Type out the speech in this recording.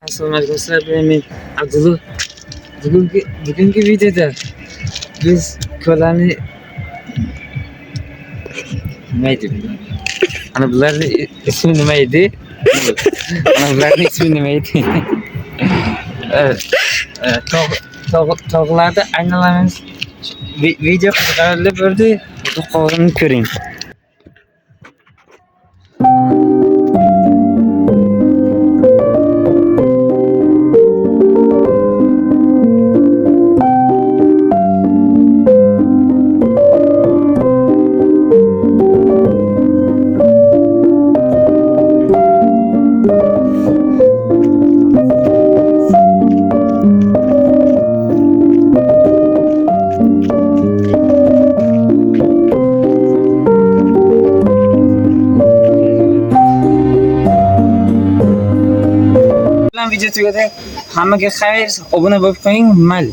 Assalomu alaykum, sizlar bilan men Abdullo. Bugungi videoda biz ko'llarni nima edi? Ana bularning ismi nima edi? Ana bularning ismi nima edi? Tog'larda aylanamiz. Video qiziqarli bo'ldi. Qolganini ko'ring. Video tugadi. Hammaga xayr, obuna bo'lib qo'ying, mayli.